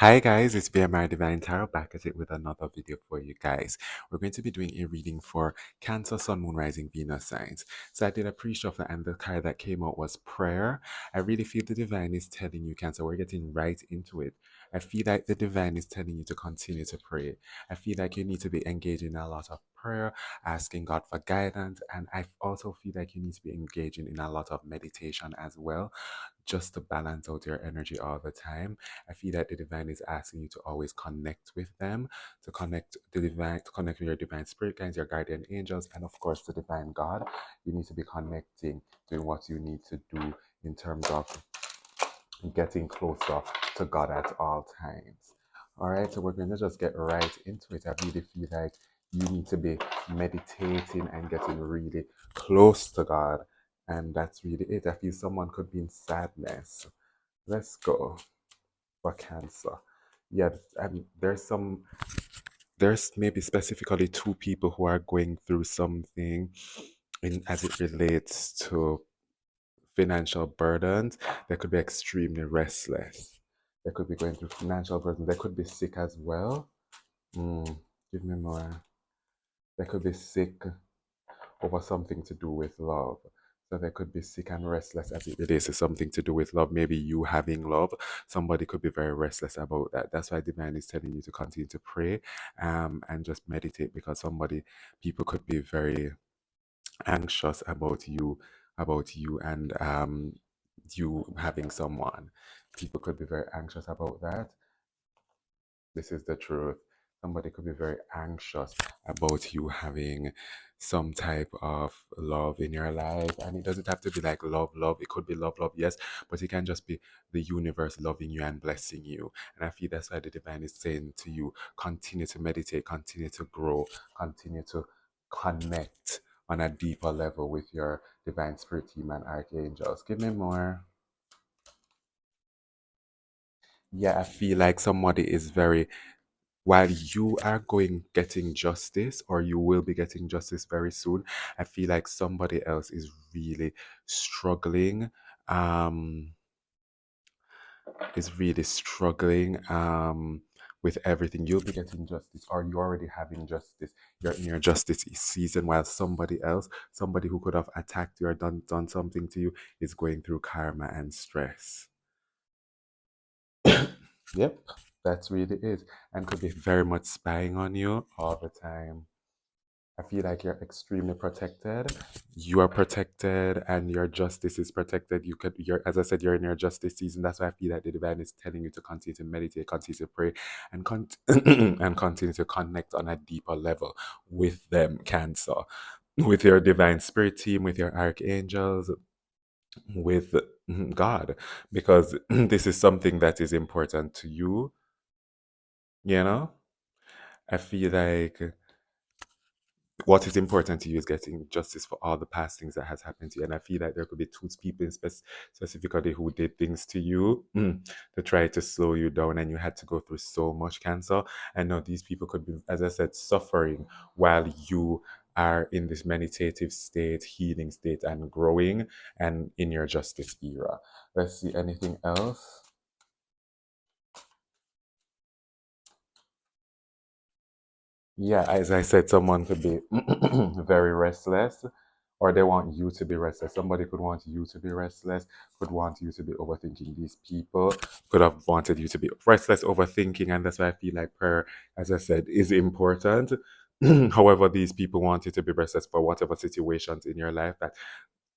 Hi guys, it's BMR Divine Tarot back at it with another video for you guys. We're going to be doing a reading for Cancer, Sun, Moon, Rising, Venus signs. So I did a pre-shuffle and the card that came out was prayer. I really feel the divine is telling you, Cancer, we're getting right into it. I feel like the divine is telling you to continue to pray. I feel like you need to be engaging in a lot of prayer, asking God for guidance, and I also feel like you need to be engaging in a lot of meditation as well, just to balance out your energy all the time. I feel that the divine is asking you to always connect with them, to connect the divine, to connect with your divine spirit guides, your guardian angels, and of course the divine God. You need to be connecting, doing what you need to do in terms of getting closer to God at all times. All right, so we're going to just get right into it. I really feel like you need to be meditating and getting really close to God. And that's really it. I feel someone could be in sadness. Let's go for Cancer. Yeah, there's maybe specifically two people who are going through something in as it relates to financial burdens. They could be extremely restless. They could be going through financial burdens. They could be sick as well. Mm, give me more. They could be sick over something to do with love. So they could be sick and restless as it relates to something to do with love. Maybe you having love. Somebody could be very restless about that. That's why divine is telling you to continue to pray and just meditate, because people could be very anxious about you and you having someone. People could be very anxious about that. This is the truth. Somebody could be very anxious about you having some type of love in your life. And it doesn't have to be like love, love. It could be love, love, yes. But it can just be the universe loving you and blessing you. And I feel that's why the divine is saying to you, continue to meditate, continue to grow, continue to connect on a deeper level with your divine spirit team and archangels. Give me more. Yeah, I feel like somebody is very, while you are getting justice, or you will be getting justice very soon, I feel like somebody else is really struggling, um with everything. You'll be getting justice, or you're already having justice. You're in your justice season, while somebody else, somebody who could have attacked you or done something to you, is going through karma and stress. Yep, that's really it. And could be very much spying on you all the time. I feel like you're extremely protected. You are protected, and your justice is protected. You're, as I said, you're in your justice season. That's why I feel like the divine is telling you to continue to meditate, continue to pray, and and continue to connect on a deeper level with them, Cancer, with your divine spirit team, with your archangels, with God, because this is something that is important to you. You know, I feel like what is important to you is getting justice for all the past things that has happened to you. And I feel like there could be two people specifically who did things to you, to try to slow you down, and you had to go through so much, Cancer. And now these people could be, as I said, suffering while you are in this meditative state, healing state, and growing, and in your justice era. Let's see, anything else? Yeah, as I said, someone could be very restless, or they want you to be restless. Somebody could want you to be restless, could want you to be overthinking. These people could have wanted you to be restless, overthinking, and that's why I feel like prayer, as I said, is important. However, these people want you to be restless for whatever situations in your life that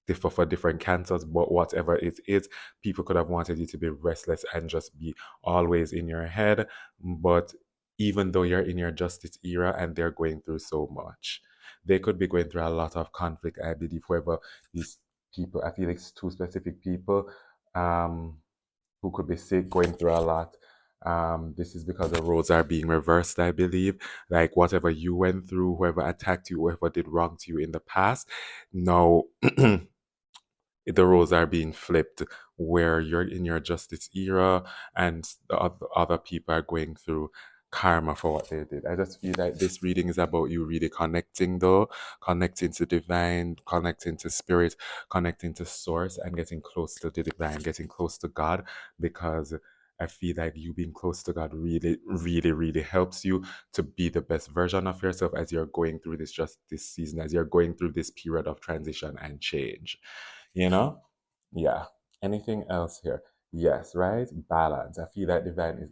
differ for different cancers, but whatever it is, people could have wanted you to be restless and just be always in your head. But even though you're in your justice era and they're going through so much, they could be going through a lot of conflict. I believe whoever these people, I feel it's two specific people, um, who could be sick, going through a lot. This is because the roles are being reversed, I believe. Like whatever you went through, whoever attacked you, whoever did wrong to you in the past, now the roles are being flipped, where you're in your justice era and the other people are going through karma for what they did. I just feel like this reading is about you really connecting, though, connecting to divine, connecting to spirit, connecting to source, and getting close to the divine, getting close to God, because I feel like you being close to God really, really, really helps you to be the best version of yourself as you're going through this season, as you're going through this period of transition and change. You know? Yeah. Anything else here? Yes, right? Balance. I feel that divine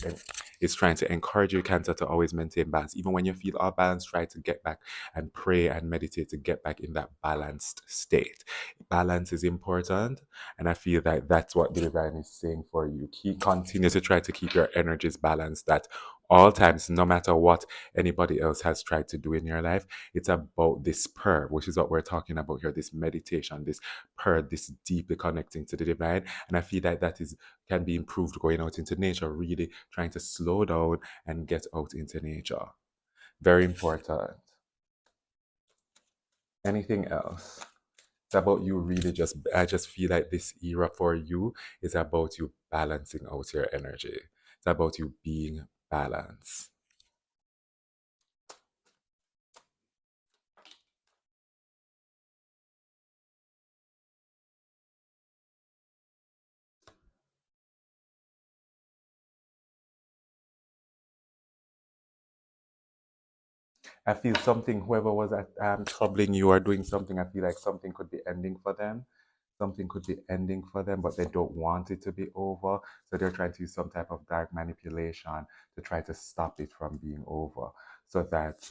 is trying to encourage you, Cancer, to always maintain balance. Even when you feel off balance, try to get back and pray and meditate to get back in that balanced state. Balance is important, and I feel that that's what the divine is saying for you. Continue to try to keep your energies balanced at all times, no matter what anybody else has tried to do in your life. It's about this prayer, which is what we're talking about here, this meditation, this prayer, this deeply connecting to the divine. And I feel like that is can be improved going out into nature, really trying to slow down and get out into nature. Very important. Anything else? It's about you really just, I just feel like this era for you is about you balancing out your energy. It's about you being balanced. I feel something, whoever was troubling you or doing something, I feel like something could be ending for them. Something could be ending for them, but they don't want it to be over. So they're trying to use some type of dark manipulation to try to stop it from being over. So that,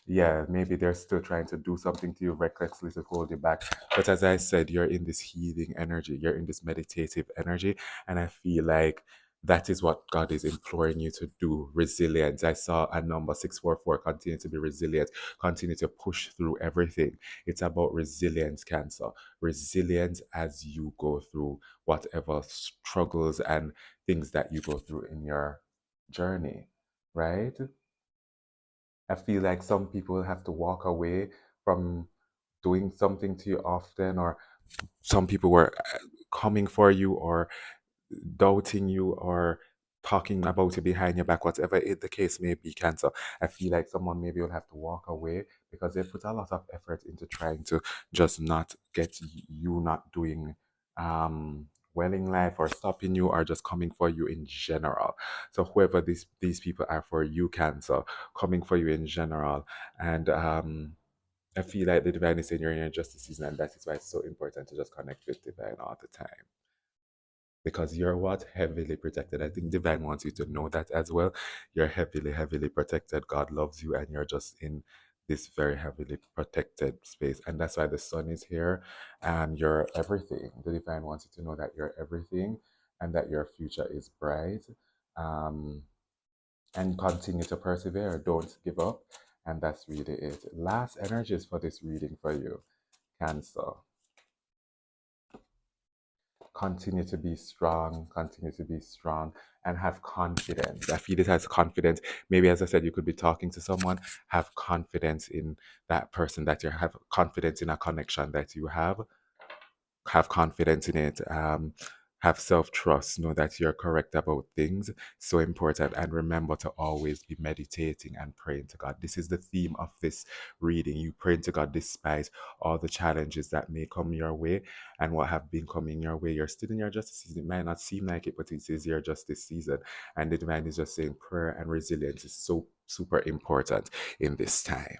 yeah, maybe they're still trying to do something to you recklessly to hold you back. But as I said, you're in this healing energy, you're in this meditative energy. And I feel like that is what God is imploring you to do. Resilience. I saw a number 644. Continue to be resilient, continue to push through everything. It's about resilience, Cancer. Resilience as you go through whatever struggles and things that you go through in your journey, right? I feel like some people have to walk away from doing something to you often, or some people were coming for you or doubting you or talking about you behind your back, whatever the case may be, Cancer. I feel like someone maybe will have to walk away because they put a lot of effort into trying to just not get you not doing well in life or stopping you or just coming for you in general. So whoever these people are for you, Cancer, coming for you in general. And I feel like the divine is saying you're in your justice season, and that is why it's so important to just connect with divine all the time because you're what heavily protected. I think divine wants you to know that as well. You're heavily, heavily protected. God loves you, and you're just in this very heavily protected space, and that's why the sun is here, and you're everything. The divine wants you to know that you're everything, and that your future is bright. Um, and continue to persevere. Don't give up, and that's really it. Last energies for this reading for you, Cancer. Continue to be strong, and have confidence. I feel it has confidence. Maybe, as I said, you could be talking to someone, have confidence in that person that you have, confidence in a connection that you have confidence in it, have self trust, know that you're correct about things. So important. And remember to always be meditating and praying to God. This is the theme of this reading. You praying to God despite all the challenges that may come your way and what have been coming your way. You're still in your justice season. It might not seem like it, but it is your justice season. And the divine is just saying prayer and resilience is so super important in this time.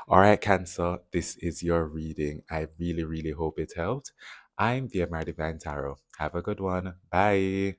All right, Cancer, this is your reading. I really, really hope it helped. I'm the Divine Tarot. Have a good one. Bye.